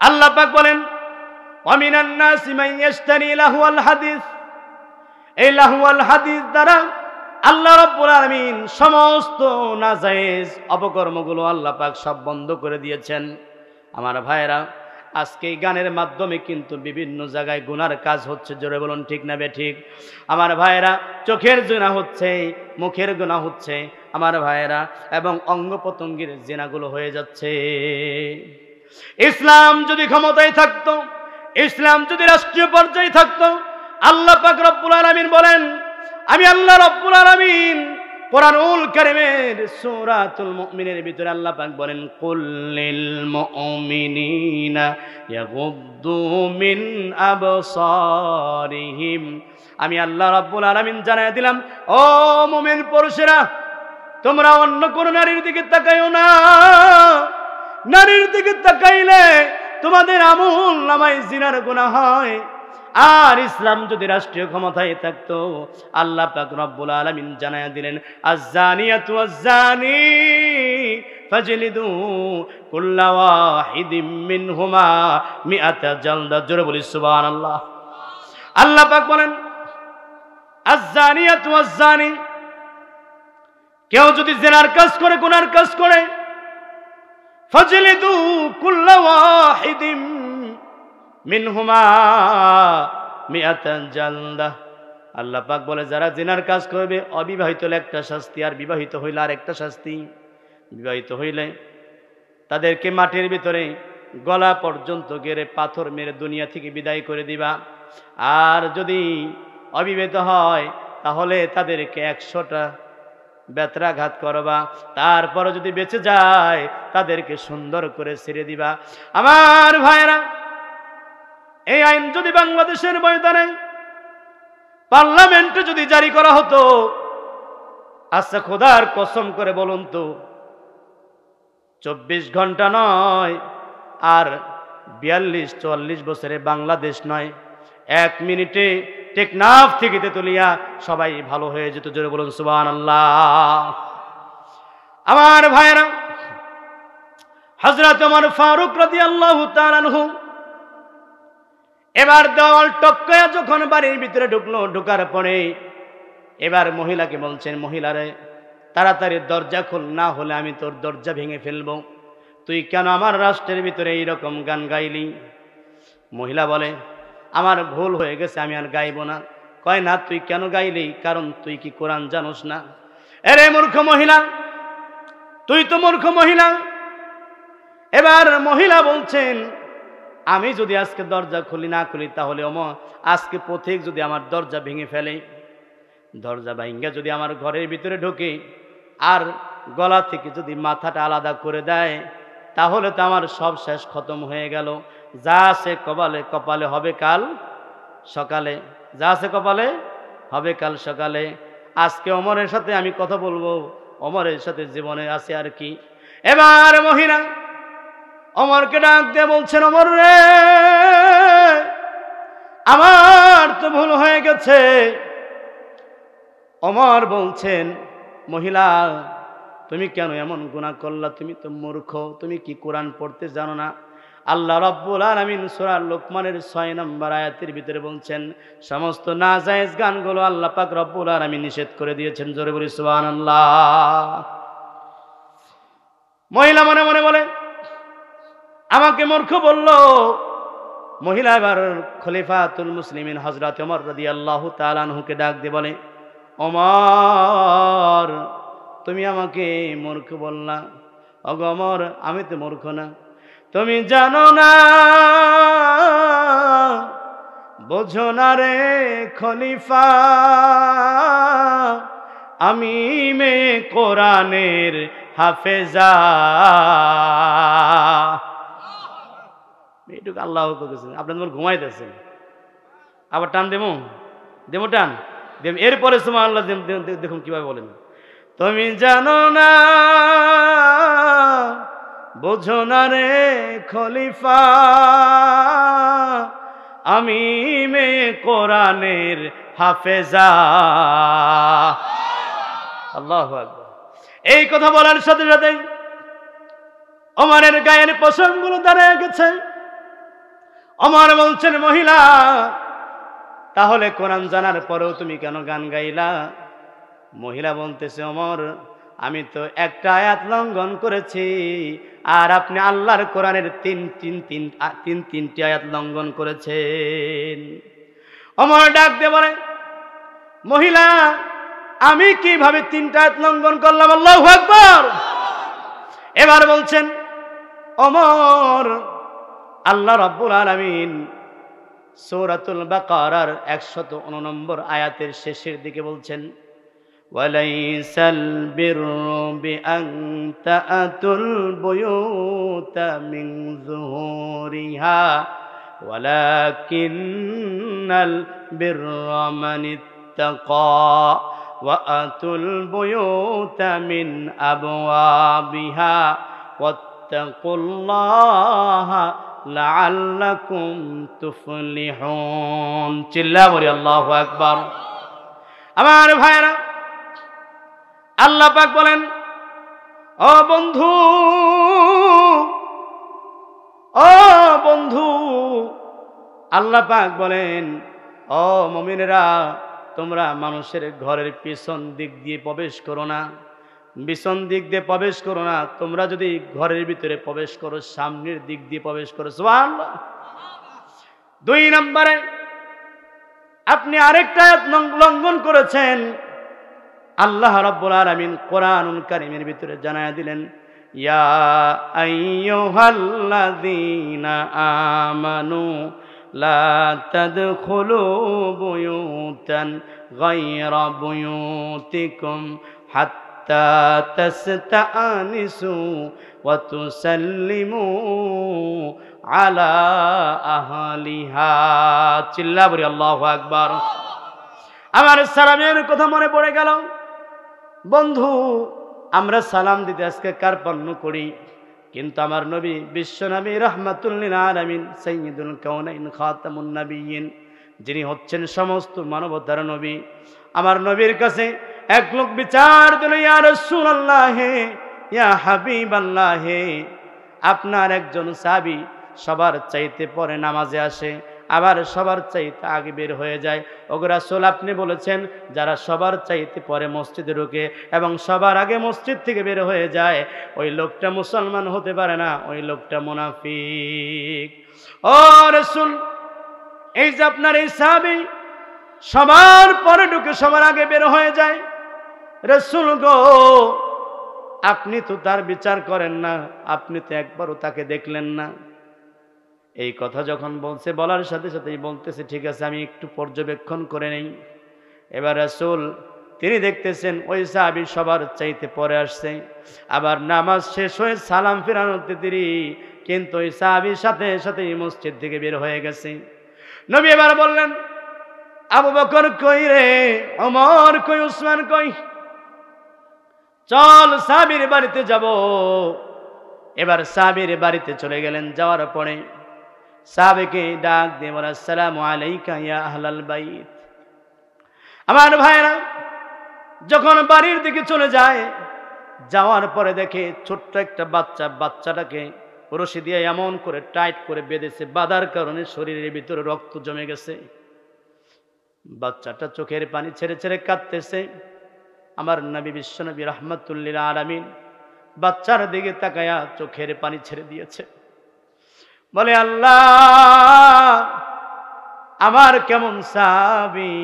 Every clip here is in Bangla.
আল্লাহ পাক বলেন ওয়া মিনান নাসি মান ইয়াশতারি লাহওয়াল হাদিস, এই লাহওয়াল হাদিস দ্বারা আল্লাহ রাব্বুল আলামিন সমস্ত নাজায়েজ অপকর্মগুলো আল্লাহ পাক সব বন্ধ করে দিয়েছেন। আমার ভাইরা, আজকে এই গানের মাধ্যমে কিন্তু বিভিন্ন জায়গায় গুনার কাজ হচ্ছে, জোরে বলুন ঠিক না বেঠিক? আমার ভাইরা, চোখের জিনা হচ্ছে, মুখের গুনাহ হচ্ছে আমার ভাইরা, এবং অঙ্গ প্রত্যঙ্গের জিনাগুলো হয়ে যাচ্ছে। ইসলাম যদি ক্ষমতায় থাকতো, ইসলাম যদি রাষ্ট্রীয় পর্যায়ে থাকতো, আল্লাহ পাক রব্বুল আলামিন বলেন, আমি আল্লাহ রব্বুল আলামিন কোরআনুল কারীমের সূরাতুল মুমিনের ভিতরে আল্লাহ পাক বলেন কুল লিল মুমিনিনা ইয়াগুদ্দু মিন আবসারিহিম। আমি আল্লাহ রব্বুল আলামিন জানায় দিলাম, ও মুমিন পুরুষেরা, তোমরা অন্য কোন নারীর দিকে তাকাইও না। নারীর দিকে তাকাইলে তোমাদের আমল নামায় জিনার গুনাহ হয়। আর ইসলাম যদি রাষ্ট্রীয় ক্ষমতায় থাকতো, আল্লাহ পাক রব্বুল আলামিন জানায়া দিলেন আয-যানিয়াতু ওয়াজ-যানি ফাজলিদু কুল্লা ওয়াহিদিম মিনহুমা মিআতা জালদা। জোরে বলি সুবহানাল্লাহ। আল্লাহ পাক বলেন আয-যানিয়াতু ওয়াজ-যানি, কেউ যদি জিনার কাজ করে, গুনার কাজ করে, ফাজলিদু কুল্লা ওয়াহিদিম মিনহুমা মিআতান জালদা। আল্লাহ পাক বলে যারা জিনার কাজ করবে, অবিবাহিত হলে একটা শাস্তি, আর বিবাহিত হইলে আর একটা শাস্তি। বিবাহিত হইলে তাদেরকে মাটির ভিতরে গলা পর্যন্ত গেড়ে পাথর মেরে দুনিয়া থেকে বিদায় করে দিবা। আর যদি অবিবাহিত হয় তাহলে তাদেরকে 100টা বেত্রাঘাত করবা। তারপরে যদি বেঁচে যায় তাদেরকে সুন্দর করে ছেড়ে দিবা। আমার ভাইরা, এই আইন যদি বাংলাদেশের ময়দানে পার্লামেন্টে যদি জারি করা হতো, আচ্ছা খোদার কসম করে বলুন তো, 24 ঘন্টা নয় আর 42-44 বছরে বাংলাদেশ নয়, 1 মিনিটে টেকনাফ থেকে তেতুলিয়া সবাই ভালো হয়ে যেত। জোরে বলুন সুবহানাল্লাহ। আমার ভাইরা, হযরত ওমর ফারুক রাদিয়াল্লাহু তাআলা আনহু এবার দেওয়াল টপকায়া যখন বাড়ির ভিতরে ঢুকলো, ঢোকার পরে এবার মহিলাকে বলছেন, মহিলারে তাড়াতাড়ি দরজা খোল, না হলে আমি তোর দরজা ভেঙে ফেলবো। তুই কেন আমার রাষ্ট্রের ভিতরে এইরকম গান গাইলি? মহিলা বলে, আমার ভুল হয়ে গেছে, আমি আর গাইব না। কয় না, তুই কেন গাইলি? কারণ তুই কি কোরআন জানোস না? এরে মূর্খ মহিলা, তুই তো মূর্খ মহিলা। এবার মহিলা বলছেন, আমি যদি আজকে দরজা খুলি না খুলি তাহলে আজকে পথিক যদি আমার দরজা ভেঙে ফেলে, দরজা ভাঙা যদি আমার ঘরের ভিতরে ঢোকে আর গলা থেকে যদি মাথাটা আলাদা করে দেয়, তাহলে তো আমার সব শেষ, খতম হয়ে গেল। যা আছে কপালে কপালে হবে কাল সকালে, যা আছে কপালে হবে কাল সকালে। আজকে ওমরের সাথে আমি কথা বলবো, ওমরের সাথে জীবনে আছে আর কি। এবার মহিলা ওমরকে ডাক দিয়ে বলছেন, ওমর রে, আমার তো ভুল হয়ে গেছে। ওমর বলছেন, মহিলা তুমি কেন এমন গুনাহ করলা? তুমি তো মূর্খ, তুমি কি কোরআন পড়তে জানো না? আল্লাহ রাব্বুল আলামিন সূরা লোকমানের 6 নম্বর আয়াতের ভিতরে বলছেন, সমস্ত নাজায়েজ গানগুলো আল্লাহ পাক রব্বুল আলামিন নিষেধ করে দিয়েছেন। জোরে বলি সুবহানাল্লাহ। মহিলা মনে মনে বলে, আমাকে মূর্খ বলল। মহিলা এবার খলিফাতুল মুসলিমিন হযরত ওমর রাদিয়াল্লাহু তাআলা আনহুকে ডাক দিয়ে বলে, ওমর, তুমি আমাকে মূর্খ বললা। ওগো ওমর, আমি তো মূর্খ না। তুমি জানো না, বোঝো না রে খলিফা, আমি মেয়ে কোরআনের হাফেজা। এইটুকু আল্লাহ বলতেছেন, আপনার তোমার ঘুমাইতেছেন। আবার টান দেবো, দেবো টান দেব। এরপরে সুবহানাল্লাহ দেখুন কিভাবে বলেন, তুমি জানো না, বোঝো না রে খলিফা, আমি মেয়ে কোরআনের হাফেজা। আল্লাহু আকবার। এই কথা বলার সাথে সাথে ওমরের গায়ের পশমগুলো দাঁড়িয়ে গেছে। ওমর বলছেন, মহিলা তাহলে কোরআন জানার পরেও তুমি কেন গান গাইলা? মহিলা বলতেছে, ওমর আমি তো একটা আয়াত লঙ্ঘন করেছি, আর আপনি আল্লাহর কোরআনের তিনটি আয়াত লঙ্ঘন করেছেন। ওমর ডাক দিয়ে বলে, মহিলা আমি কিভাবে 3টা আয়াত লঙ্ঘন করলাম? আল্লাহু আকবার। এবার বলছেন, ওমর আল্লাহ রাব্বুল আলামিন সূরাতুল বাকারার 109 নম্বর আয়াতের শেষের দিকে বলছেন, ওয়ালাইসাল বিররু বিআন তা'তুল বুয়ুতা মিন যুহুরিহা ওয়ালাকিন্নাল বিররা মানিত্তাকা ওয়া আতুল বুয়ুতা মিন আবওয়াবিহা ওয়াত্তাকুল্লাহা লাআল্লাকুম তুফলিহুন। চিল্লা বলি আল্লাহু আকবার। আমার ভাইরা, আল্লাহ পাক বলেন, ও বন্ধু, ও বন্ধু, আল্লাহ পাক বলেন, ও মুমিনেরা তোমরা মানুষের ঘরের পিছন দিক দিয়ে প্রবেশ করো না, পিছন দিক দিয়ে প্রবেশ করো না। তোমরা যদি ঘরের ভিতরে প্রবেশ করো, সামনের দিক দিয়ে প্রবেশ করো। সুবহানাল্লাহ। 2 নম্বরে আপনি আরেকটা আয়াত লঙ্ঘন করেছেন। আল্লাহ রাব্বুল আলামিন কোরআনুল কারীমের ভিতরে জানায়া দিলেন, ইয়া আইয়ুহাল্লাযীনা আমানু লা তাদখুলু বুয়ুতান গায়রা বুয়ুতিকুম হাত্তা তাসতাআনিসু ওয়া তুসাল্লিমু আলা আহলিহা। চিল্লা বলি আল্লাহু আকবার। আমার সালামের কথা মনে পড়ে গেল। বন্ধু, আমরা সালাম দিতে আজকে কার্পণ্য করি, কিন্তু আমার নবী, বিশ্ব নবী রাহমাতুল লিল আলামিন, সাইয়্যিদুল কাউনাইন, খাতামুন নবিয়্যিন, যিনি হচ্ছেন সমস্ত মানবতার নবী, আমার নবীর কাছে এক লোক বিচার দিল, ইয়া রাসূলুল্লাহ, ইয়া হাবিবাল্লাহ, আপনার একজন সাহাবী সবার চাইতে পরে নামাজে আসে, আবার সবার চাইতে আগে বের হয়ে যায়। ওগো রাসূল, আপনি বলেছেন যারা সবার চাইতে পরে মসজিদে ঢোকে এবং সবার আগে মসজিদ থেকে বের হয়ে যায়, ওই লোকটা মুসলমান হতে পারে না, ওই লোকটা মুনাফিক। ও রাসূল, এই যে আপনার এই সাহাবী সবার পরে ঢুকে সবার আগে বের হয়ে যায়, রাসূল গো আপনি তো তার বিচার করেন না, আপনি তো একবারও তাকে দেখলেন না। এই কথা যখন বলছে, বলার সাথে সাথেই বলতেছে, ঠিক আছে আমি একটু পর্যবেক্ষণ করে নেই। এবার রাসূল তিনি দেখতেছেন ওই সাহাবী সবার চাইতে পরে আসছে, আবার নামাজ শেষ হয়ে সালাম ফেরানোতে দেরি, কিন্তু ওই সাহাবীর সাথে সাথেই মসজিদ থেকে বের হয়ে গেছে। নবী এবার বললেন, আবু বকর কই রে, ওমর কই, উসমান কই, চল সাহাবীর বাড়িতে যাব। এবার সাহাবীর বাড়িতে চলে গেলেন। যাওয়ার পরে সাহাবীকে ডাক দিয়ে বলে, আসসালামু আলাইকা ইয়া আহলাল বাইত। আমার ভাইরা যখন বাড়ির দিকে চলে যায়, যাওয়ার পরে দেখে ছোট্ট একটা বাচ্চাটাকে রশি দিয়ে এমন করে টাইট করে বেঁধেছে, বাঁধার কারণে শরীরের ভিতরে রক্ত জমে গেছে। বাচ্চাটা চোখের পানি ছেড়ে ছেড়ে কাঁদতেছে। আমার নবী বিশ্বনবী রাহমাতুল লিল আলামিন বাচ্চার দিকে তাকায়া চোখের পানি ছেড়ে দিয়েছে, বলে, আল্লাহ আমার কেমন সাহাবী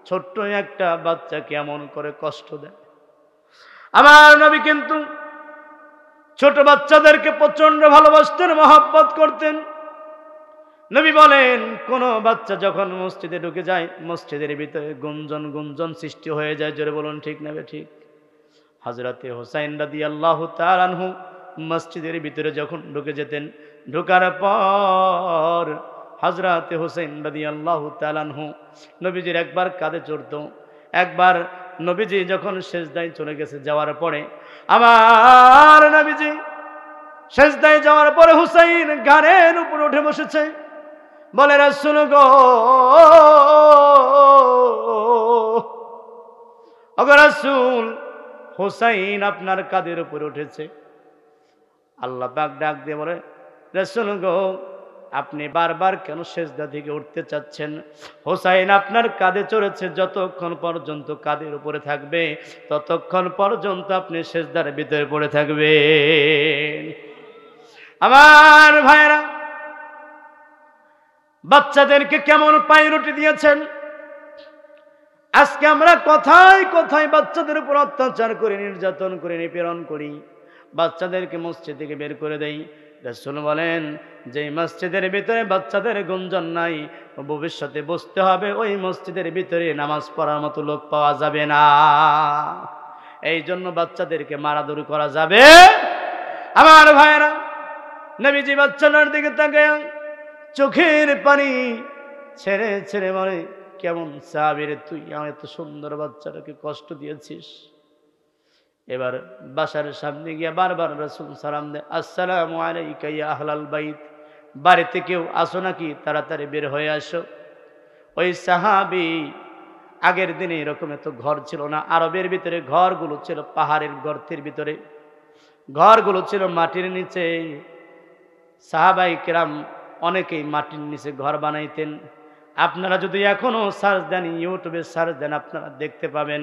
ছোট্ট একটা বাচ্চা কেমন করে কষ্ট দেয়। আমার নবী কিন্তু ছোট বাচ্চাদেরকে প্রচন্ড ভালোবাসতেন, মহব্বত করতেন। নবী বলেন, কোন বাচ্চা যখন মসজিদে ঢুকে যায়, মসজিদের ভিতরে গুঞ্জন সৃষ্টি হয়ে যায়। জোরে বলুন ঠিক না ঠিক? হযরতে হুসাইন রাদিয়াল্লাহু তাআলা আনহু মসজিদের ভিতরে যখন ঢুকে যেতেন, ঢোকার পর হযরতে হুসাইন রাদিয়াল্লাহু তাআলা আনহু নবীজির একবার কাঁধে চড়তো, একবার নবীজি যখন সেজদায় চলে গেছে, যাওয়ার পরে আমার নবীজি সেজদায় যাওয়ার পরে হুসাইন ঘাড়ের উপর উঠে বসেছে, বলে, রাসূল গো, ওগো রাসূল, হুসাইন আপনার কাঁধের উপর উঠেছে। আল্লাহ পাক ডাক দিয়ে বলে, রাসূল গো, আপনি বারবার কেন সেজদা থেকে উঠতে চাচ্ছেন? হোসাইন আপনার কাঁধে চড়েছে, যতক্ষণ পর্যন্ত কাঁধের উপরে থাকবে ততক্ষণ পর্যন্ত আপনি সেজদার ভিতরে পড়ে থাকবেন। আমার ভাইরা, বাচ্চাদেরকে কেমন পায়রুটি দিয়েছেন। আজকে আমরা কথায় কথায় বাচ্চাদের উপর অত্যাচার করে, নির্যাতন করে, নিপীড়ন করি, বাচ্চাদেরকে মসজিদ থেকে বের করে দেই। রাসূল বলেন, যে মসজিদের ভিতরে বাচ্চাদের গুঞ্জন নাই, ভবিষ্যতে বুঝতে হবে ওই মসজিদের ভিতরে নামাজ পড়ার মতো লোক পাওয়া যাবে না। এই জন্য বাচ্চাদেরকে মারাধরি করা যাবে। আমার ভাইরা, নবীজি বাচ্চাটার দিকে তাকায় চোখের পানি ছেড়ে ছেড়ে বলে, কেমন সাহাবীরে তুই, আমার এত সুন্দর বাচ্চাটাকে কষ্ট দিয়েছিস। এবার বাসার সামনে গিয়ে বারবার রাসূল সালাম দেয়, আসসালামু আলাইকা ইয়া আহলাল বাইত, বাড়িতে কেউ আসো নাকি, তাড়াতাড়ি বের হয়ে আসো। ওই সাহাবী, আগের দিনে এরকম এত ঘর ছিল না, আরবের ভিতরে ঘরগুলো ছিল পাহাড়ের গর্তের ভিতরে, ঘরগুলো ছিল মাটির নিচে। সাহাবায়ে কেরাম অনেকেই মাটির নিচে ঘর বানাইতেন। আপনারা যদি এখনো সার্চ দেন, ইউটিউবে সার্চ দেন, আপনারা দেখতে পাবেন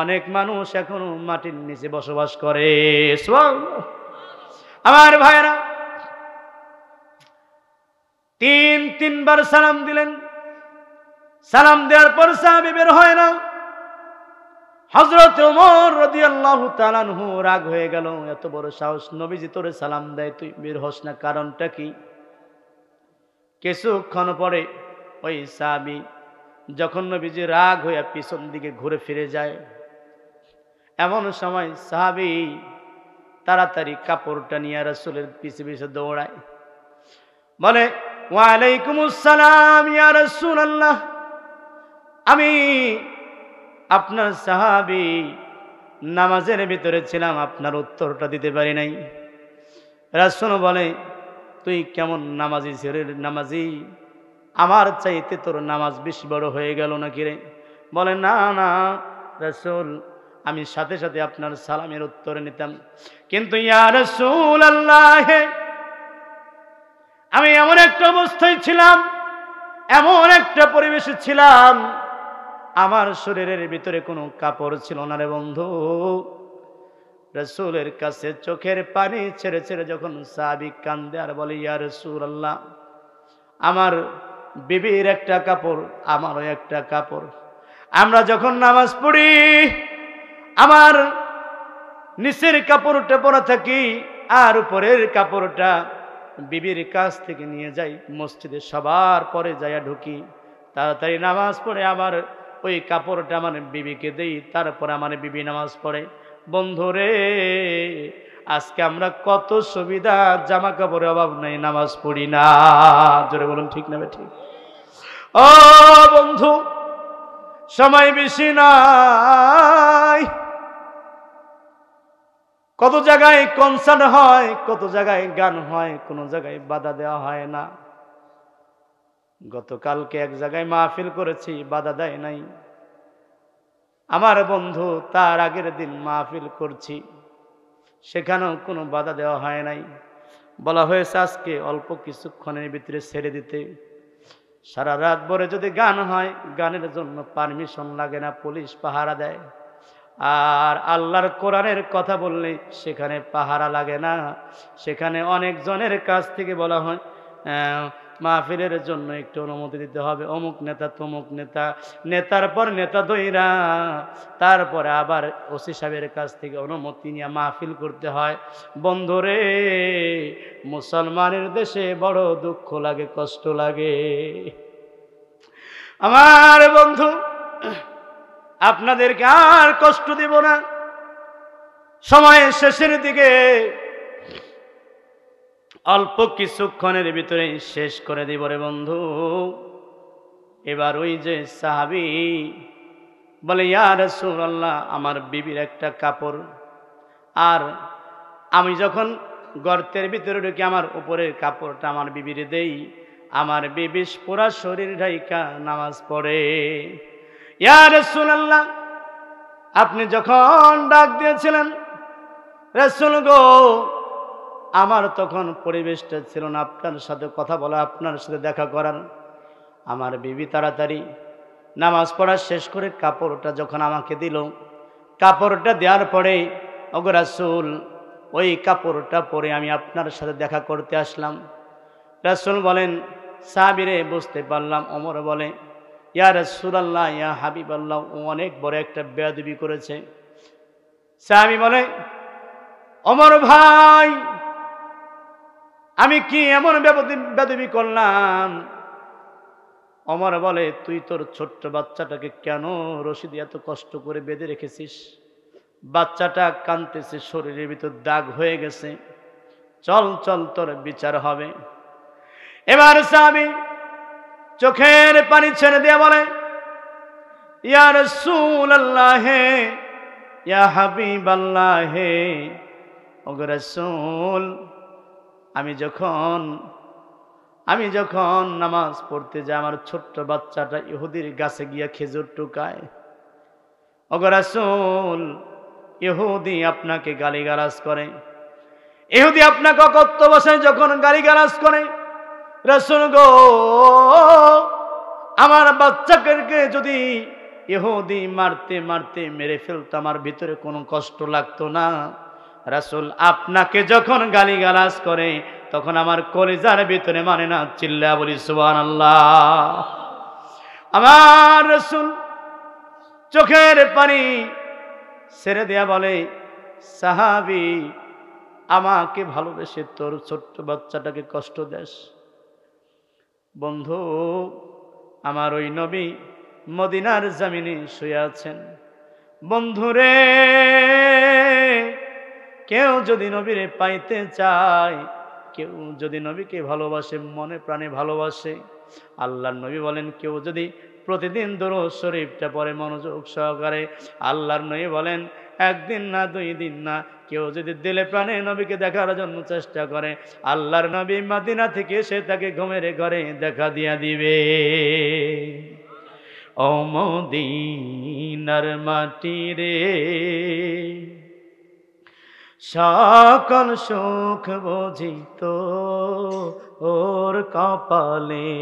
অনেক মানুষ এখনো মাটির নিচে বসবাস করে। সুবহানাল্লাহ। আমার ভাইরা, তিনবার সালাম দিলেন। সালাম দেওয়ার পর সাহাবী বের হয় না। হযরত ওমর রাদিয়াল্লাহু তাআলা আনহু রাগ হয়ে গেল, এত বড় সাহস, নবীজি তোরে সালাম দেয়, তুই বের হস না, কারণটা কি? কিছুক্ষণ পরে ওই সাহাবী যখন নবীজি রাগ হয়ে পিছন দিকে ঘুরে ফিরে যায়, এমন সময় সাহাবী তাড়াতাড়ি কাপড়টা নিয়ে রাসূলের পিছে পিছে দৌড়ায়, বলে, ওয়া আলাইকুমুস সালাম ইয়া রাসূলুল্লাহ, আমি আপনার সাহাবী, নামাজের ভিতরে ছিলাম, আপনার উত্তরটা দিতে পারি নাই। রাসূল বলে, তুই কেমন নামাজি ছেলে, নামাজি, আমার চাইতে তোর নামাজ বেশি বড় হয়ে গেল নাকি রে? বলে, না না রাসূল, আমি সাথে সাথে আপনার সালামের উত্তর নিতাম, কিন্তু ইয়া রাসূলুল্লাহ, আমি এমন একটা অবস্থায় ছিলাম, এমন একটা পরিবেশে ছিলাম, আমার শরীরের ভিতরে কোনো কাপড় ছিল না রে বন্ধু। রাসূলের কাছে চোখের পানি ছেড়ে ছেড়ে যখন সাহাবী কান্দে আর বলে, ইয়া রাসূলুল্লাহ, আমার বিবির একটা কাপড়, আমারও একটা কাপড়, আমরা যখন নামাজ পড়ি আমার নিচের কাপড়টা পরা থাকি আর উপরের কাপড়টা বিবির কাছ থেকে নিয়ে যাই, মসজিদে সবার পরে যাইয়া ঢুকি, তাড়াতাড়ি নামাজ পড়ে আবার ওই কাপড়টা আমার বিবিকে দেই, তারপর আমার বিবি নামাজ পড়ে। বন্ধুরে, আজকে আমরা কত সুবিধা, জামা কাপড়ের অভাব নাই, নামাজ পড়ি না। জোরে বলুন ঠিক না ঠিক? ও বন্ধু, সময় বেশি নাই, কত জায়গায় কনসার্ট হয়, কত জায়গায় গান হয়, কোন জায়গায় বাধা দেওয়া হয় না। গতকালকে এক জায়গায় মাহফিল করেছি, বাধা দেয় নাই আমার বন্ধু, তার আগের দিন মাহফিল করছি, সেখানেও কোনো বাধা দেওয়া হয় নাই। বলা হয়েছে আজকে অল্প কিছুক্ষণের ভিতরে ছেড়ে দিতে। সারা রাত ভরে যদি গান হয়, গানের জন্য পারমিশন লাগে না, পুলিশ পাহারা দেয়। আর আল্লাহর কোরআনের কথা বললে সেখানে পাহারা লাগে না, সেখানে অনেক জনের কাছ থেকে বলা হয় মাহফিলের জন্য একটু অনুমতি দিতে হবে, অমুক নেতা তমুক নেতা, নেতার পর নেতা দইরা তারপরে আবার ওসি সাহেবের কাছ থেকে অনুমতি নিয়ে মাহফিল করতে হয়। বন্ধুরে, মুসলমানের দেশে বড় দুঃখ লাগে, কষ্ট লাগে। আমার বন্ধু, আপনাদেরকে আর কষ্ট দিব না, সময়ের শেষের দিকে অল্প কিছুক্ষণের ভিতরে শেষ করে দিব রে বন্ধু। এবার ওই যে সাহাবী বলে, ইয়া রাসূলুল্লাহ, আমার বিবির একটা কাপড়, আর আমি যখন গর্তের ভিতরে ঢুকে আমার উপরের কাপড়টা আমার বিবিরে দেই, আমার বিবি পুরা শরীর ঢাইকা নামাজ পড়ে। ইয়া রাসূলুল্লাহ, আপনি যখন ডাক দিয়েছিলেন, রাসূল গো, আমার তখন পরিবেশটা ছিল না আপনার সাথে কথা বলা, আপনার সাথে দেখা করার। আমার বিবি তাড়াতাড়ি নামাজ পড়া শেষ করে কাপড়টা যখন আমাকে দিল, কাপড়টা দেওয়ার পরে ওগো রাসূল ওই কাপড়টা পরে আমি আপনার সাথে দেখা করতে আসলাম। রাসূল বলেন, সাহাবীরে বুঝতে পারলাম। ওমর বলে, ইয়া রাসূলুল্লাহ, ইয়া হাবিবাল্লাহ, ও অনেক বড় একটা বেয়াদবি করেছে। সাহাবী বলে, ওমর ভাই, আমি কি এমন বেয়াদবি করলাম? ওমর বলে, তুই তোর ছোট্ট বাচ্চাটাকে কেন রশি দিয়ে এত কষ্ট করে বেঁধে রেখেছিস? বাচ্চাটা কাঁদতেছে, শরীরের ভিতর দাগ হয়ে গেছে, চল চল তোর বিচার হবে। এবার সাহাবী চোখের পানি ছেড়ে দিয়ে বলে, ইয়া রাসূলুল্লাহ, ইয়া হাবিবাল্লাহ, ওগো রাসূল, আমি যখন নামাজ পড়তে যাই আমার ছোট্ট বাচ্চাটা ইহুদির গাছে গিয়া খেজুর টুকায়। ওগো রাসূল, ইহুদি আপনাকে গালিগালাজ করে, ইহুদি আপনাকে অকথ্য ভাষায় যখন গালিগালাজ করে, রাসূল গো, আমার বাচ্চাকে যদি ইহুদি মারতে মারতে মেরে ফেলতো আমার ভিতরে কোনো কষ্ট লাগতো না। রাসূল আপনাকে যখন গালিগালাজ করে তখন আমার কলিজার ভিতরে মানে না। চিল্লা বলি সুবহানাল্লাহ। আমার রাসূল চোখের পানি ছেড়ে দেয়া বলে, সাহাবী, আমাকে ভালোবেসে তোর ছোট্ট বাচ্চাটাকে কষ্ট দেস? বন্ধু, আমার ওই নবী মদিনার জমিনে শুয়ে আছেন। বন্ধুরে, কেউ যদি নবীরে পাইতে চায়, কেউ যদি নবীকে ভালোবাসে, মনে প্রাণে ভালোবাসে, আল্লাহর নবী বলেন, কেউ যদি প্রতিদিন দরুদ শরীফটা পড়ে মনোযোগ সহকারে, আল্লাহর নবী বলেন, একদিন না দুই দিন না, কেউ যদি দিলে প্রাণে নবীকে দেখার জন্য চেষ্টা করে, আল্লাহর নবী মদিনা থেকে এসে তাকে ঘুমের ঘরে দেখা দিয়া দিবে। ও মদিনার মাটি রে, সকল সুখ বুঝিত ওর কপালে।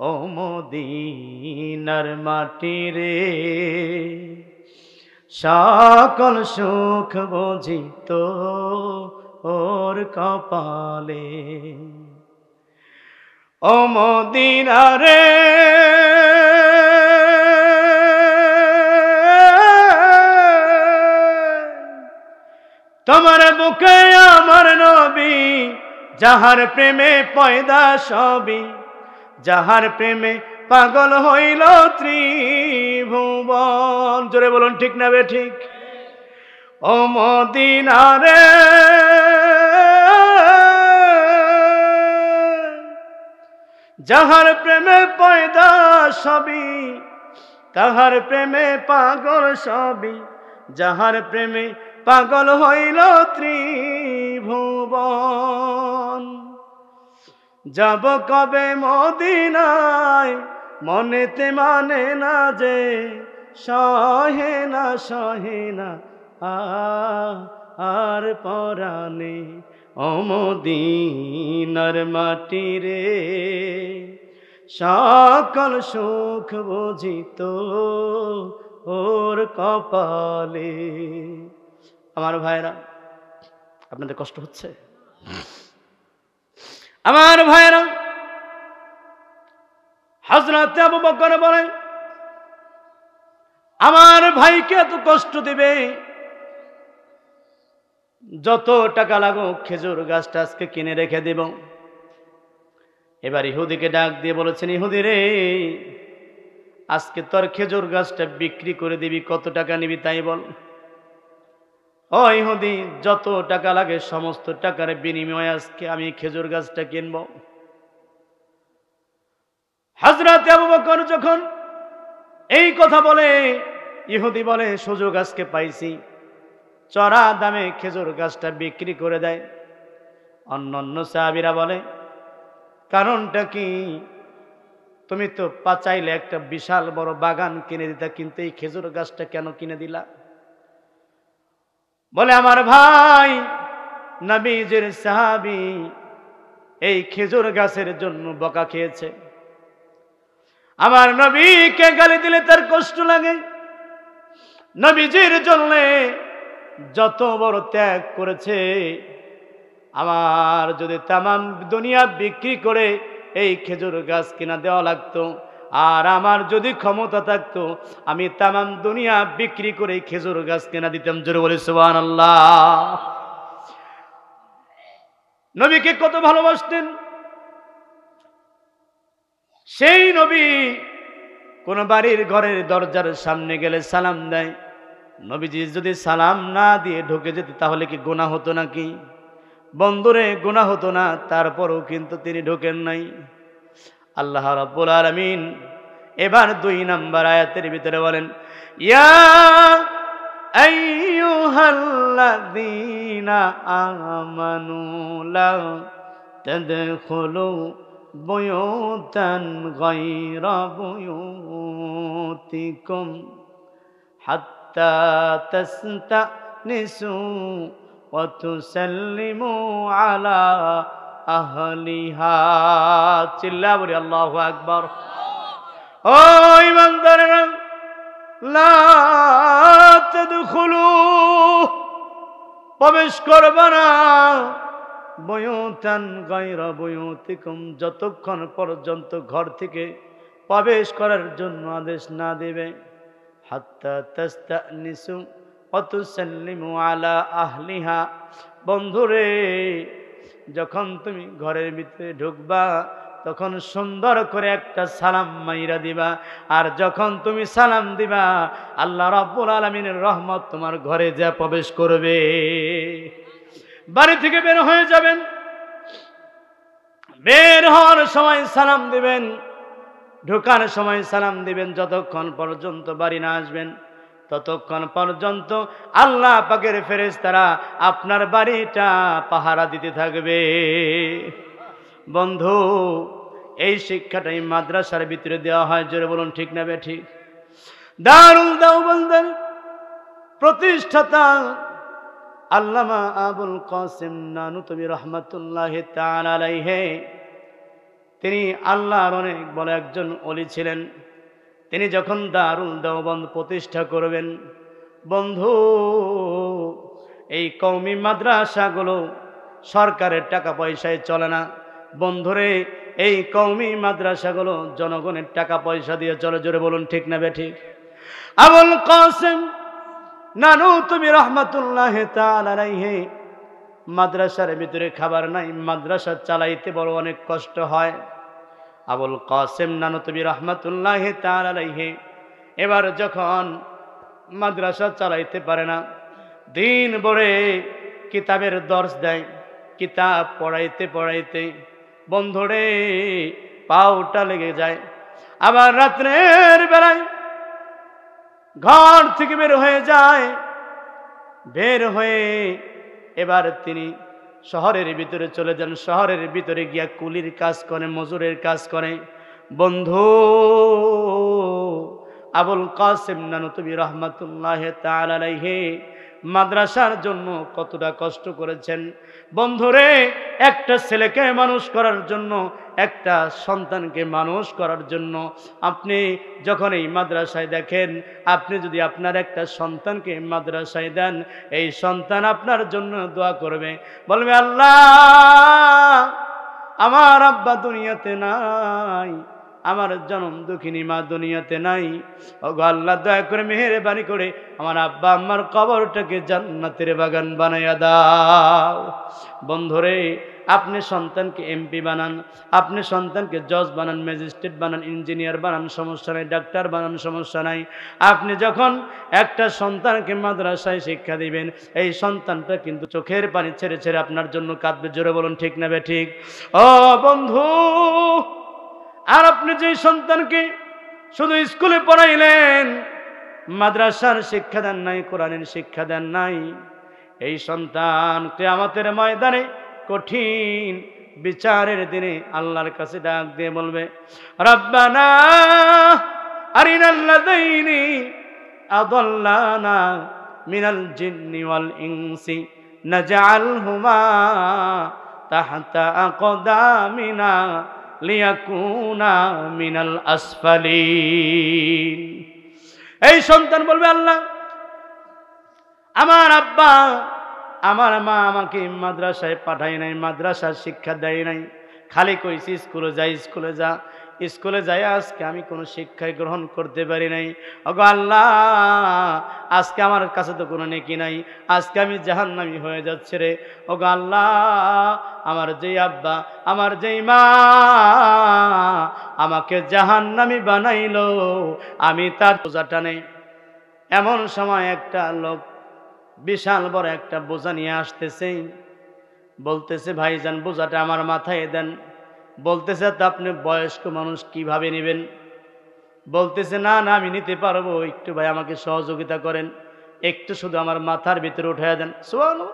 ও মদিনার মাটি রে, সকল সুখ বুঝিত ওর কপালে। ও মদিনা রে, তোমার বুকে আমার নবী, যাহার প্রেমে পয়দা সবই, যাহার প্রেমে পাগল হইল ত্রিভুবন। জোরে বলুন ঠিক না বে ঠিক? ও মদিনা রে, যাহার প্রেমে পয়দা সবই, তাহার প্রেমে পাগল সবই, যাহার প্রেমে পাগল হইল ত্রিভুবন। যাব কবে মদিনায়, মনেতে মানে না যে, সহে না আর পরাণে। ও মদিনার মাটি রে, সকল সুখ বুঝিত ওর কপালে। আমার ভাইরা, আপনাদের কষ্ট হচ্ছে? আমার ভাইরা, হযরত আবু বকর বলেন, আমার ভাইকে এত কষ্ট দিবে, যত টাকা লাগুক খেজুর গাছটা আজকে কিনে রেখে দেব। এবার ইহুদিকে ডাক দিয়ে বলেছেন, ইহুদি রে, আজকে তোর খেজুর গাছটা বিক্রি করে দিবি, কত টাকা নিবি তাই বল। ও ইহুদি, যত টাকা লাগে সমস্ত টাকার বিনিময়ে আজকে আমি খেজুর গাছটা কিনব। হযরত আবু বকর যখন এই কথা বলে, ইহুদি বলে, সুযোগ আজকে পাইছি, চড়া দামে খেজুর গাছটা বিক্রি করে দেয়। অন্যান্য সাহাবীরা বলে, কারণটা কি? তুমি তো চাইলে একটা বিশাল বড় বাগান কিনে দিতা, কিন্তু এই খেজুর গাছটা কেন কিনে দিলা? বলে, আমার ভাই, নবীজির সাহাবী এই খেজুর গাছের জন্য বকা খেয়েছে। আমার নবীকে গালি দিলে তার কষ্ট লাগে। নবীজির জন্য যত বড় ত্যাগ করেছে, আমার যদি তামাম দুনিয়া বিক্রি করে এই খেজুর গাছ কিনা দেওয়া লাগতো, আর আমার যদি ক্ষমতা থাকতো, আমি তামাম দুনিয়া বিক্রি করে খেজুর গাছ কিনা দিতাম। জোরে বলি সুবহানাল্লাহ। নবীকে কত ভালোবাসতেন সেই নবী। কোন বাড়ির ঘরের দরজার সামনে গেলে সালাম দেয়। নবীজি যদি সালাম না দিয়ে ঢুকে যেত তাহলে কি গুনাহ হতো নাকি? বন্ধুরে, গুনাহ হতো না, তারপরও কিন্তু তিনি ঢোকেন নাই। আল্লাহ রাব্বুল আলামিন এবার 2 নম্বর আয়াতের ভিতরে বলেন, ইয়া আইয়ুহাল্লাযীনা আমানু লা তাদখুলু বুয়ুতান গায়রা বুয়ুতিকুম হাত্তা তাসতানিসু ওয়া তুসাল্লিমু আলা আহলিহা। চিল্লা বলি আল্লাহু আকবার। ও ঈমানদারেরা, লা তাদখুলু, প্রবেশ করবে না, বুয়ুতান গায়রা বুয়ুতিকুম, যতক্ষণ পর্যন্ত ঘর থেকে প্রবেশ করার জন্য আদেশ না দেবে, হাত্তা তাস্তানিসু ওয়া তুসাল্লিমু আলা আহলিহা। বন্ধুরে, যখন তুমি ঘরের ভিতরে ঢুকবা তখন সুন্দর করে একটা সালাম মাইরা দিবা, আর যখন তুমি সালাম দিবা আল্লাহ রাব্বুল আলামিনের রহমত তোমার ঘরে যা প্রবেশ করবে। বাড়ি থেকে বের হয়ে যাবেন, বের হওয়ার সময় সালাম দিবেন, ঢোকার সময় সালাম দিবেন। যতক্ষণ পর্যন্ত বাড়ি না আসবেন ততক্ষণ পর্যন্ত আল্লাহ পাকের ফেরেশতারা আপনার বাড়িটা পাহারা দিতে থাকবে। বন্ধু, এই শিক্ষাটাই মাদ্রাসার ভিতরে দেওয়া হয়। জোরে বলুন ঠিক না বেঠিক? দারুল দেওবন্দের প্রতিষ্ঠাতা আল্লামা আবুল কাসিম নানুতুবি রহমাতুল্লাহি তাআলা আলাইহি, তিনি আল্লাহর অনেক বড় একজন ওলি ছিলেন। তিনি যখন দারুল দেওবন্দ প্রতিষ্ঠা করবেন, বন্ধু, এই কওমি মাদ্রাসাগুলো সরকারের টাকা পয়সায় চলে না। বন্ধুরে, এই কওমি মাদ্রাসাগুলো জনগণের টাকা পয়সা দিয়ে চলে। জোরে বলুন ঠিক না বেঠিক? আবুল কাসিম নানুতুবি রহমাতুল্লাহি তাআলা আলাইহি, মাদ্রাসার ভিতরে খাবার নাই, মাদ্রাসা চালাইতে বড় অনেক কষ্ট হয়। আবুল কাসিম নানুতুবি রহমাতুল্লাহি তাআলা আলাইহি এবার যখন মাদ্রাসা চালাইতে পারে না, দিন ভরে কিতাবের দর্স দেয়। কিতাব পড়াইতে পড়াইতে বন্ধুরে পাউটা লেগে যায়। আবার রাত্রের বেলায় ঘর থেকে বের হয়ে যায়। বের হয়ে এবার তিনি শহরের ভিতরে চলে যান। শহরের ভিতরে গিয়া কুলির কাজ করে, মজুরের কাজ করে। বন্ধু, আবুল কাসিম নানুতুবি রহমাতুল্লাহি তাআলা আলাইহি মাদ্রাসার জন্য কতটা কষ্ট করেছেন। বন্ধুরে, একটা ছেলেকে মানুষ করার জন্য, একটা সন্তানকে মানুষ করার জন্য আপনি যখন এই মাদ্রাসায় দেখেন, আপনি যদি আপনার একটা সন্তানকে মাদ্রাসায় দেন, এই সন্তান আপনার জন্য দোয়া করবে, বলবে, আল্লাহ, আমার আব্বা দুনিয়াতে নাই, আমার জনম দুঃখিনী মা দুনিয়াতে নাই, ওগো আল্লাহ, দয়া করে মেহেরবানি করে আমার আব্বা আম্মার কবরটাকে জান্নাতের বাগান বানাইয়া দাও। বন্ধুরে, আপনি সন্তানকে এমপি বানান, আপনি সন্তানকে জজ বানান, ম্যাজিস্ট্রেট বানান, ইঞ্জিনিয়ার বানান, সমস্যা নাই, ডাক্তার বানান, সমস্যা নাই। আপনি যখন একটা সন্তানকে মাদ্রাসায় শিক্ষা দিবেন, এই সন্তানটা কিন্তু চোখের পানি ছেড়ে ছেড়ে আপনার জন্য কাঁদবে। জোরে বলুন ঠিক না বেঠিক? ও বন্ধু, আর আপনি যে সন্তানকে শুধু স্কুলে পড়াইলেন, মাদ্রাসার শিক্ষা দেন নাই, কোরআনের শিক্ষা দেন নাই, এই সন্তান কিয়ামতের ময়দানে কঠিন বিচারের দিনে আল্লাহর কাছে ডাক দিয়ে বলবে, রব্বানা আরিনাল্লাযাইনি আদাল্লানা মিনাল জিন্নি ওয়াল ইনসি নাজআলহুমা তাহতা আকদামিনা লিয়াকুনা মিনাল আসফালিন। এই সন্তান বলবে, আল্লাহ, আমার আব্বা আমার মা আমাকে মাদ্রাসায় পাঠায় নাই, মাদ্রাসার শিক্ষা দেয় নাই, খালি কইছি স্কুলে যাই, স্কুলে যা। স্কুলে যাই আজকে আমি কোনো শিক্ষাই গ্রহণ করতে পারি নাই। ওগো আল্লাহ, আজকে আমার কাছে তো কোনো নেকি নাই, আজকে আমি জাহান্নামী হয়ে যাচ্ছে রে। ওগো আল্লাহ, আমার যেই আব্বা আমার যেই মা আমাকে জাহান্নামী বানাইলো, আমি তার বোঝাটা নেই। এমন সময় একটা লোক বিশাল বড় একটা বোঝা নিয়ে আসতেছে, বলতেছে, ভাইজান বোঝাটা আমার মাথায় দেন। বলতেছে, তা আপনি বয়স্ক মানুষ কিভাবে নেবেন? বলতেছে, না না আমি নিতে পারবো, একটু ভাই আমাকে সহযোগিতা করেন, একটু শুধু আমার মাথার ভিতরে উঠাইয়া দেন। সুবহানাল্লাহ।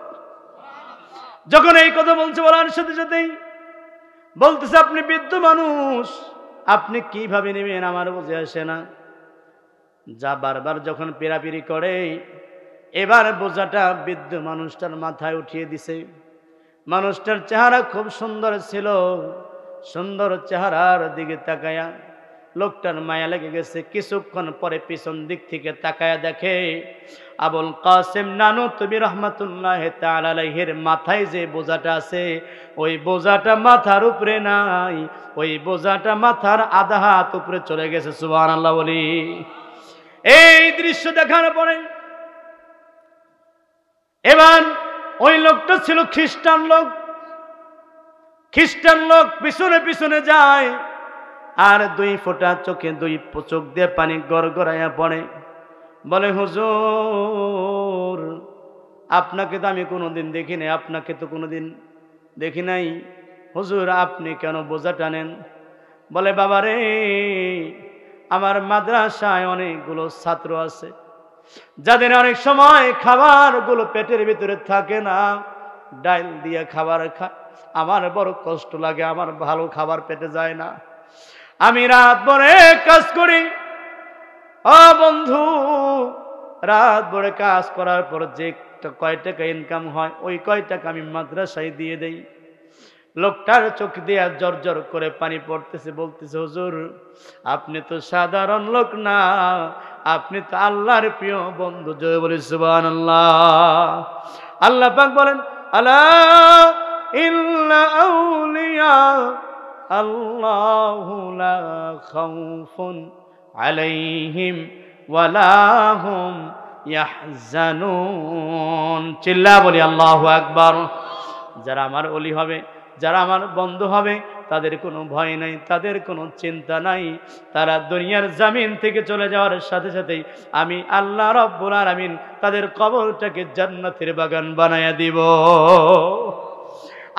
যখন এই কথা বলছে, বলার সাথে সাথেই বলতেছে, আপনি বৃদ্ধ মানুষ, আপনি কিভাবে নেবেন আমার বুঝে আসে না। যা বারবার যখন পেরাপিরি করে, এবার বোঝাটা বৃদ্ধ মানুষটার মাথায় উঠিয়ে দিছে। মানুষটার চেহারা খুব সুন্দর ছিল, সুন্দর চেহারার দিকে তাকায়া লোকটার মায়া লেগে গেছে। কিছুক্ষণ পরে পিছন দিক থেকে তাকায়া দেখে আবুল কাসেম নানুতুবি রহমাতুল্লাহ তাআলা আলাইহির মাথায় যে বোঝাটা আছে, ওই বোঝাটা মাথার উপরে নাই, ওই বোঝাটা মাথার আধা হাত উপরে চলে গেছে। সুবহানাল্লাহ বলি। এই দৃশ্য দেখার পরে এবার ওই লোকটা ছিল খ্রিস্টান লোক। খ্রিস্টান লোক পিছনে পিছনে যায়, আর দুই ফোঁটা চোখে দুই চোখ দিয়ে পানি গড়গড়াইয়া পড়ে। বলে, হুজুর, আপনাকে তো আমি কোনোদিন দেখি নাই, আপনাকে তো কোনোদিন দেখি নাই, হুজুর আপনি কেন বোঝা টানেন? বলে, বাবা রে, আমার মাদ্রাসায় অনেকগুলো ছাত্র আছে যাদের অনেক সময় খাবারগুলো পেটের ভিতরে থাকে না, ডাইল দিয়ে খাবার খায়, আমার বড় কষ্ট লাগে, আমার ভালো খাবার পেটে যায় না, আমি রাত ভরে কাজ করি। ও বন্ধু, রাত ভরে কাজ করার পর যে কয় টাকা ইনকাম হয়, ওই কয় টাকা আমি মাদ্রাসায় দিয়ে দেই। লোকটার চোখ দিয়ে জর জর করে পানি পড়তেছে। বলতেছে, হুজুর আপনি তো সাধারণ লোক না, আপনি তো আল্লাহর প্রিয় বন্ধু। জয় বলি সুবহানাল্লাহ। আল্লাহ পাক বলেন, আলা ইন্না আউলিয়া আল্লাহু লা খাউফুন আলাইহিম ওয়ালা হুম ইয়াহজানুন। চিল্লা বলি আল্লাহু আকবার। যারা আমার ওলি হবে, যারা আমার বন্ধু হবে, তাদের কোনো ভয় নাই, তাদের কোনো চিন্তা নাই। তারা দুনিয়ার জমিন থেকে চলে যাওয়ার সাথে সাথেই আমি আল্লাহ রাব্বুল আলামিন তাদের কবরটাকে জান্নাতের বাগান বানায়া দিব।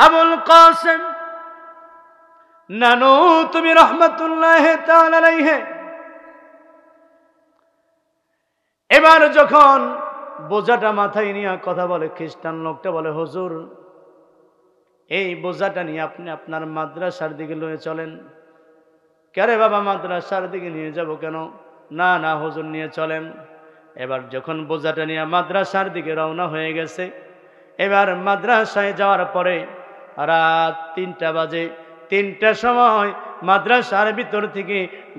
আবুল কাসেম নানুতুবি রহমাতুল্লাহ তাআলা আলাইহি এবার যখন বোঝাটা মাথায় নিয়ে কথা বলে, খ্রিস্টান লোকটা বলে, হুজুর এই বোঝাটা নিয়ে আপনি আপনার মাদ্রাসার দিকে লয়ে চলেন। কেরে বাবা, মাদ্রাসার দিকে নিয়ে যাব কেন? না না হুজুর, নিয়ে চলেন। এবার যখন বোঝাটা নিয়ে মাদ্রাসার দিকে রওনা হয়ে গেছে, এবার মাদ্রাসায় যাওয়ার পরে রাত ৩টা বাজে। ৩টার সময় মাদ্রাসার ভিতর থেকে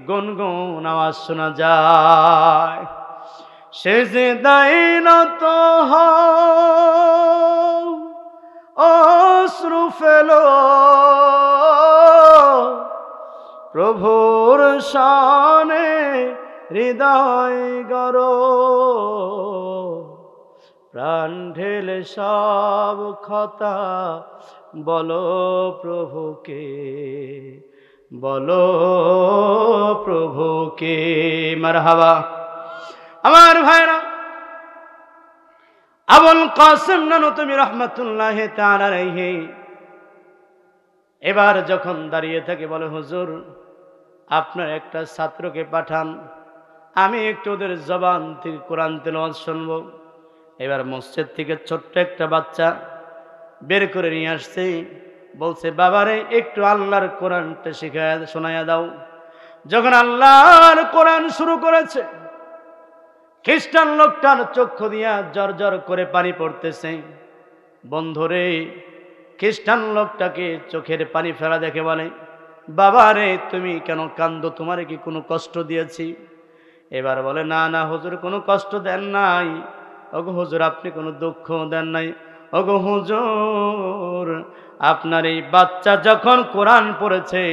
গুনগুন আওয়াজ শোনা যায়, সেজদায় নত হও, অশ্রু ফেলো, প্রভুর শানে হৃদয় গড়ো, প্রাণ ঢেলে সব কথা বলো প্রভুকে, বলো প্রভুকে। মারহাবা। আমার ভাইরা, আবুল কাসেম নানুতুবি রহমাতুল্লাহ তাআলা আলাইহি এবার যখন দাঁড়িয়ে থাকে, বলে, হুজুর আপনার একটা ছাত্রকে পাঠান, আমি একটু ওদের জবান থেকে কোরআন তেলাওয়াত শুনবো। এবার মসজিদ থেকে ছোট্ট একটা বাচ্চা বের করে নিয়ে আসছে। বলছে, বাবারে একটু আল্লাহর কোরআনটা শিখায় শোনায়া দাও। যখন আল্লাহর কোরআন শুরু করেছে, খ্রিস্টান লোকটার চক্ষু দিয়া জর জর করে পানি পড়তেছে। বন্ধুরে, খ্রিস্টান লোকটাকে চোখের পানি ফেলা দেখে বলে, বাবা রে তুমি কেন কান্দো, তোমার কি কোনো কষ্ট দিয়েছি? এবার বলে, না না হুজুর, কোনো কষ্ট দেন নাই। ওগো হুজুর, আপনি কোনো দুঃখ দেন নাই। ওগো হুজুর, আপনার এই বাচ্চা যখন কোরআন পড়েছে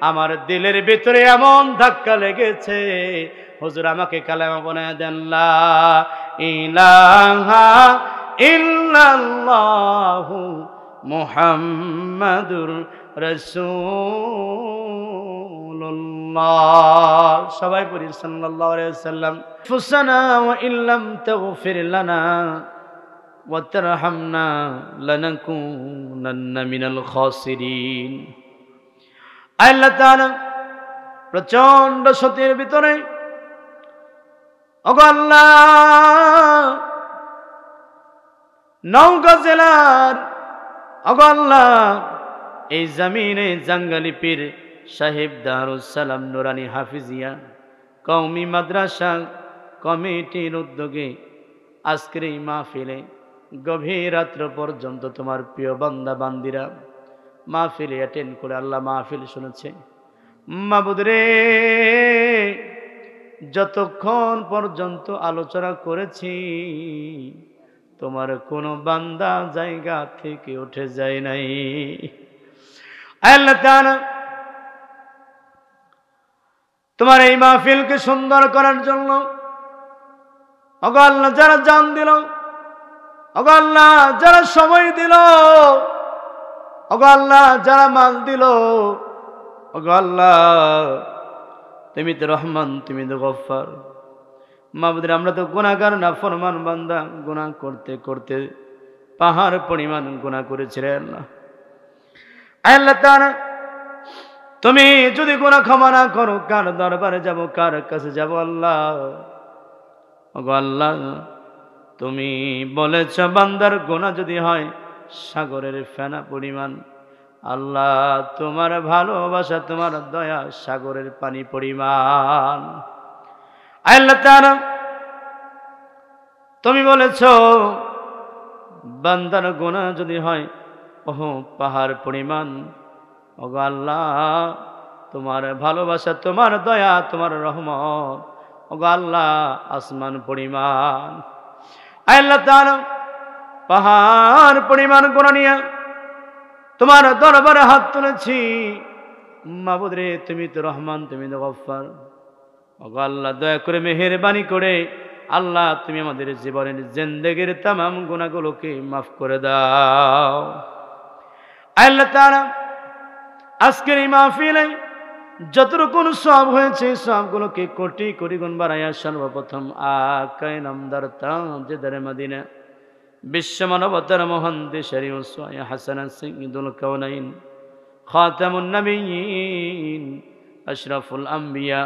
আমার দিলের ভিতরে এমন ধাক্কা লেগেছে, হুজুর আমাকে কালেমা বানায় দেন, লা ইলাহা ইল্লাল্লাহু মুহাম্মাদুর রাসূলুল্লাহ। সবাই পড়ি সাল্লাল্লাহু আলাইহি ওয়াসাল্লাম। ফুসানা ওয়া ইল্লাম তাগফির লানা ওয়া তারহামনা লানাকুনান্না মিনাল খাসিরিন। আল্লাহ তাআলা প্রচন্ড শীতের ভিতরে, ওগো আল্লাহ, নওগাঁ জেলার ওগো আল্লাহ এই জমিনে জাঙ্গালি পীর সাহেব দারুস সালাম নুরানি হাফিজিয়া কওমি মাদ্রাসা কমিটির উদ্যোগে আজকের এই মাহফিলে গভীর রাত্র পর্যন্ত তোমার প্রিয় বান্দা বান্দিরা মাহফিলে অ্যাটেন্ড করে আল্লাহ মাহফিল শুনেছে। মাবুদ রে, যতক্ষণ পর্যন্ত আলোচনা করেছি তোমার কোনো বান্দা জায়গা থেকে উঠে যায় নাই। আল্লাহ তাআলা তোমার এই মাহফিলকে সুন্দর করার জন্য ওগো আল্লাহ যারা জান দিল, ওগো আল্লাহ যারা সময় দিল, ওগো আল্লাহ যারা মাল দিল, ওগো আল্লাহ তুমি তো রহমান, তুমি তো গফফার। মাবুদ, আমরা তো গুনাহগার নাফরমান বান্দা, গুনাহ করতে করতে পাহাড় পরিমাণ গুনাহ করেছিলেন আল্লাহ। আল্লাহ তাআলা তুমি যদি গুনাহ ক্ষমা না করো, কার দরবারে যাব, কার কাছে যাব? আল্লাহ ওগো আল্লাহ, তুমি বলেছ বান্দার গুনাহ যদি হয় সাগরের ফেনা পরিমাণ, আল্লাহ তোমার ভালোবাসা, তোমার দয়া সাগরের পানি পরিমাণ। আল্লাহ তাআলা তুমি বলেছ বান্দার গুনাহ যদি হয় ওহো পাহাড় পরিমাণ, ওগো আল্লাহ তোমার ভালোবাসা, তোমার দয়া, তোমার রহমত ওগো আল্লাহ আসমান পরিমাণ। আল্লাহ তাআলা পাহাড় পরিমাণ গুনাহ নিয়ে তোমার দরবারে হাত তুলেছি। মাবুদ রে, তুমি তো রহমান, তুমি তো গফফার। ওগো আল্লাহ দয়া করে মেহেরবানি করে আল্লাহ তুমি আমাদের জীবনের জিন্দেগির তামাম গুনাহগুলোকে মাফ করে দাও। আল্লাহ তাআলা আজকের এই মাহফিলে যতটুকু সওয়াব হয়েছে সওয়াবগুলোকে কোটি কোটি গুণ বাড়াইয়া সর্বপ্রথম আকায়ে নামদার তাজদারে মদিনা বিশ্ব মানবতার মহান দেশারি ওসওয়ায়ে হাসানাত সাইয়্যিদুল কাওনাইন খাতামুন নবিয়্যিন আশরাফুল আম্বিয়া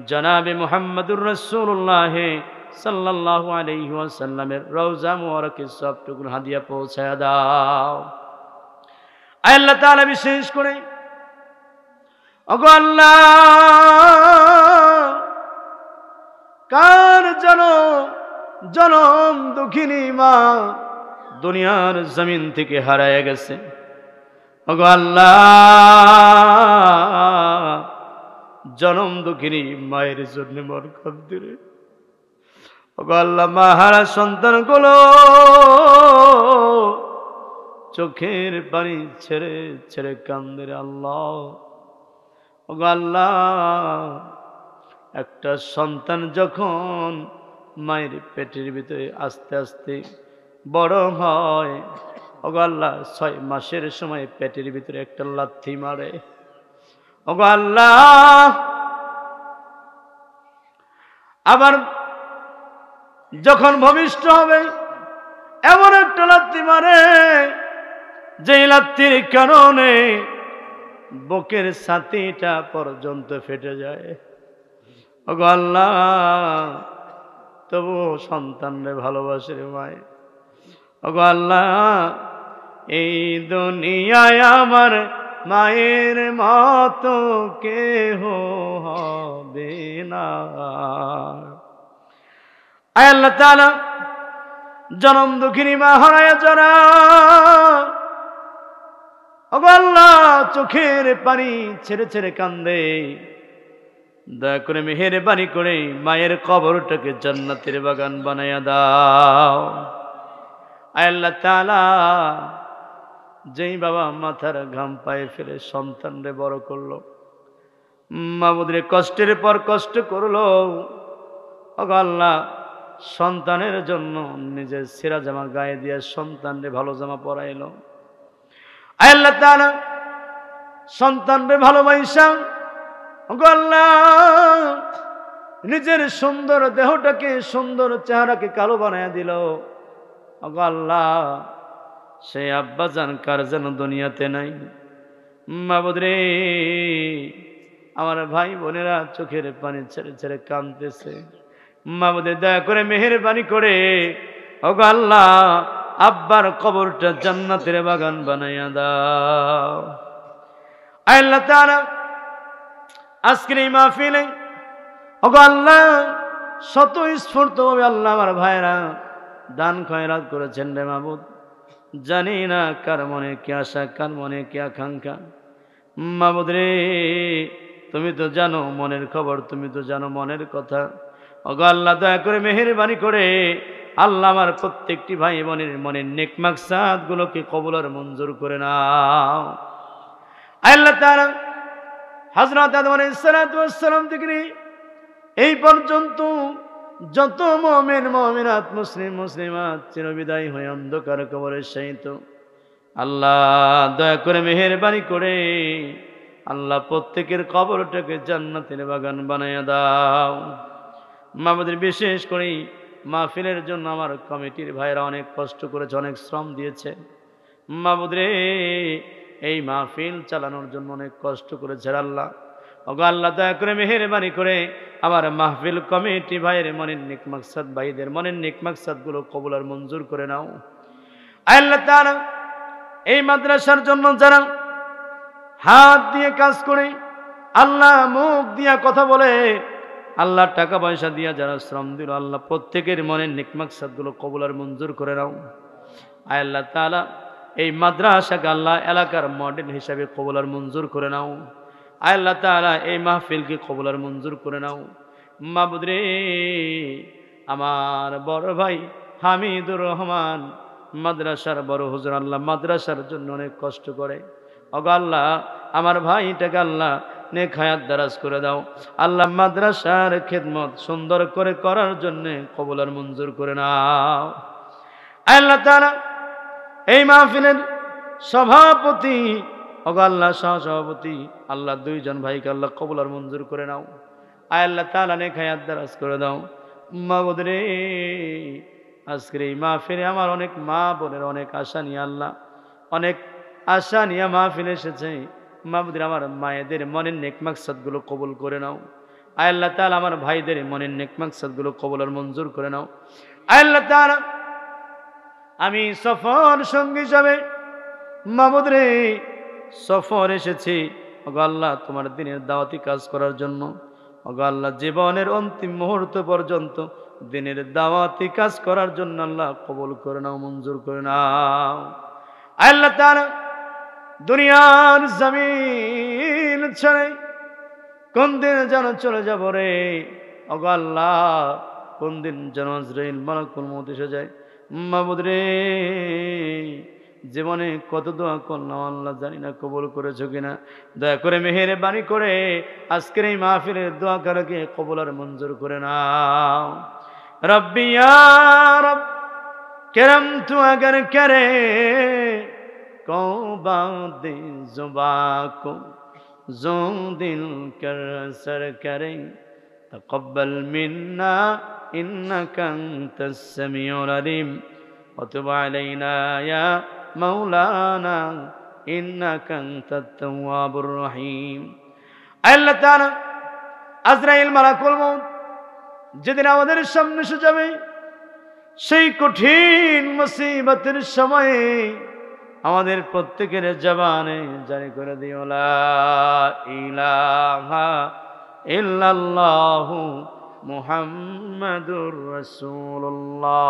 জনাবে মুহাম্মদুর রাসূলুল্লাহ সাল্লাল্লাহু আলাইহি ওয়াসাল্লামের রওজা মুবারকে সবটুকু হাদিয়া পৌঁছায়া দাও। আল্লাহ তাআলা বিশেষ করে ওগো আল্লাহ কার জনম দুঃখিনী মা দুনিয়ার জমিন থেকে হারায় গেছে, ওগো আল্লাহ জনম দুঃখিনী মায়ের জন্য বরকত দিলে। ওগো আল্লাহ মা হারা সন্তানগুলো চোখের পানি ছেড়ে ছেড়ে কান্দে আল্লাহ। ওগো আল্লাহ একটা সন্তান যখন মায়ের পেটের ভিতরে আস্তে আস্তে বড় হয়, ওগো আল্লাহ 6 মাসের সময় পেটের ভিতরে একটা লাথি মারে। ওগো আল্লাহ আবার যখন ভূমিষ্ঠ হবে এমন একটা লাথি মারে যে লাথির কারণে বুকের ছাতিটা পর্যন্ত ফেটে যায়। ওগো আল্লাহ তবু সন্তানরে ভালোবাসে রে মায়। ওগো আল্লাহ এই দুনিয়ায় আমার মায়ের মতো কেহ হবে না। আল্লাহ তাআলা জনম দুঃখিনী মা হারায় যারা ওগো আল্লাহ চোখের পানি ছেড়ে ছেড়ে কান্দে, দয়া করে মেহেরবানি করে মায়ের কবরটাকে জান্নাতের বাগান বানায়া দাও। আয় আল্লাহ তাআলা, যেই বাবা মাথার ঘাম পায়ে ফেলে সন্তানরে বড় করলো, মাবুদরে কষ্টের পর কষ্ট করলো, ওগো আল্লাহ সন্তানের জন্য নিজের ছেঁড়া জামা গায়ে দিয়ে সন্তানরে ভালো জামা পরাইলো। আয় আল্লাহ তাআলা, সন্তানরে ভালোবাসা ওগো আল্লাহ নিজের সুন্দর দেহটাকে, সুন্দর চেহারাকে কালো বানায়া দিল। ওগো আল্লাহ, সেই আব্বাজান কার যেন দুনিয়াতে নাই। মাবুদ রে, আমার ভাই বোনেরা চোখের পানি ছেড়ে ছেড়ে কাঁদতেছে। মাবুদে দয়া করে মেহেরবানি করে ওগো আল্লাহ আব্বার কবরটা জান্নাতের বাগান বানাইয়া দাও। আল্লাহ তাআলা, আজকের এই মাহফিলে ওগো আল্লাহ স্বতঃস্ফূর্তভাবে আল্লাহ আমার ভাইরা দান খয়রাত করেছেন রে মাবুদ। জানি না কার মনে কি আশা, কার মনে কি আকাঙ্ক্ষা। মাবুদ রে, তুমি তো জানো মনের খবর, তুমি তো জানো মনের কথা। ওগো আল্লাহ দয়া করে মেহেরবানি করে আল্লাহ আমার প্রত্যেকটি ভাই বোনের মনের নেক মাকসাদ গুলোকে কবুল আর মঞ্জুর করে নাও। আল্লাহ তাআলা হযরত আদম আলাইহিস সালাতু ওয়াস সালাম থেকে এই পর্যন্ত যত মুমিন মুমিনাত মুসলিম মুসলিমাত চিরবিদায় হয়ে অন্ধকার কবরে শায়িত, আল্লাহ দয়া করে মেহেরবানি করে আল্লাহ প্রত্যেকের কবরটাকে জান্নাতের বাগান বানায়া দাও। মাবুদের বিশেষ করে মাহফিলের জন্য আমার কমিটির ভাইরা অনেক কষ্ট করেছে, অনেক শ্রম দিয়েছে। মাবুদ রে, এই মাহফিল চালানোর জন্য অনেক কষ্ট করেছে আল্লাহ। ওগো আল্লাহ দয়া করে মেহেরবানি করে আমার মাহফিল কমিটি ভাইয়ের মনের নেক মাকসাদ, ভাইদের মনের নেক মাকসাদ গুলো কবুল আর মঞ্জুর করে নাও। আল্লাহ তাআলা, এই মাদ্রাসার জন্য যারা হাত দিয়ে কাজ করে, আল্লাহ মুখ দিয়া কথা বলে, আল্লাহ টাকা পয়সা দিয়া যারা শ্রম দিল, আল্লাহ প্রত্যেকের মনের নেক মাকসাদ গুলো কবুল আর মঞ্জুর করে নাও। আল্লাহ তাআলা, এই মাদ্রাসাকে আল্লাহ এলাকার মডেল হিসাবে কবুল আর মঞ্জুর করে নাও। আল্লাহ তাআলা, এই মাহফিলকে কবুল আর মঞ্জুর করে নাও। মাবুদ রে, আমার বড় ভাই হামিদুর রহমান মাদ্রাসার বড় হুজুর, আল্লাহ মাদ্রাসার জন্য অনেক কষ্ট করে। ওগো আল্লাহ, আমার ভাইটাকে আল্লাহ নেক হায়াত দারাজ করে দাও। আল্লাহ মাদ্রাসার খেদমত সুন্দর করে করার জন্য কবুল আর মঞ্জুর করে নাও। আল্লাহ তাআলা, এই মাহফিলের সভাপতি ওগো আল্লাহ সহসভাপতি আল্লাহ দুইজন ভাইকে আল্লাহ কবুল আর মঞ্জুর করে নাও। আল্লাহ তাআলা নেক হায়াত দারাজ করে দাও। মাবুদ রে, আজকের এই মাহফিলে আমার অনেক মা বোনের অনেক আশা নিয়ে, আল্লাহ অনেক আশা নিয়ে মাহফিলে এসেছে। মাবুদ রে, আমার মায়েদের মনের নেক মাকসাদ গুলো কবুল করে নাও। আল্লাহ তাআলা, আমার ভাইদের মনের নেক মাকসাদ গুলো কবুল আর মঞ্জুর করে নাও। আল্লাহ তাআলা, আমি সফর সঙ্গী হিসাবে মাবুদ রে সফর এসেছি ওগো আল্লাহ তোমার দিনের দাওয়াতি কাজ করার জন্য। ওগো আল্লাহ, জীবনের অন্তিম মুহূর্ত পর্যন্ত দিনের দাওয়াতি কাজ করার জন্য আল্লাহ কবুল করে নাও, মঞ্জুর করে নাও। আল্লাহ তাআলা, দুনিয়ার জমিন ছেড়ে কোন দিন যেন চলে যাব রে ওগো আল্লাহ, কোন দিন যেন আজরাইল মালাকুল মউত এসে যায়। মাবুদ রে, জীবনে কত দোয়া করলাম আল্লাহ, জানি না কবুল করেছো কিনা। দয়া করে মেহেরবানি করে আজকের এই মাহফিলের দোয়া কারকে কবুল আর মঞ্জুর করে নাও। রব্বি ইয়া রব করম তু अगर करे को बात जुबा को जो दिल कर सर करे तकब्बल मिन्ना इन्नका अंतस समीउल अलीम वतुब अलैना या मौलाना इन्नका अंतात तव्वाबुर रहीम। আল্লাহ তাআলা, আজরাইল মালাকুল মউত যেদিন আমাদের সামনে এসে যাবে, সেই কঠিন মুসিবতের সময়ে আমাদের প্রত্যেকের জবানে জারি করে দিও লা ইলাহা ইল্লাল্লাহু মুহাম্মাদুর রাসূলুল্লাহ।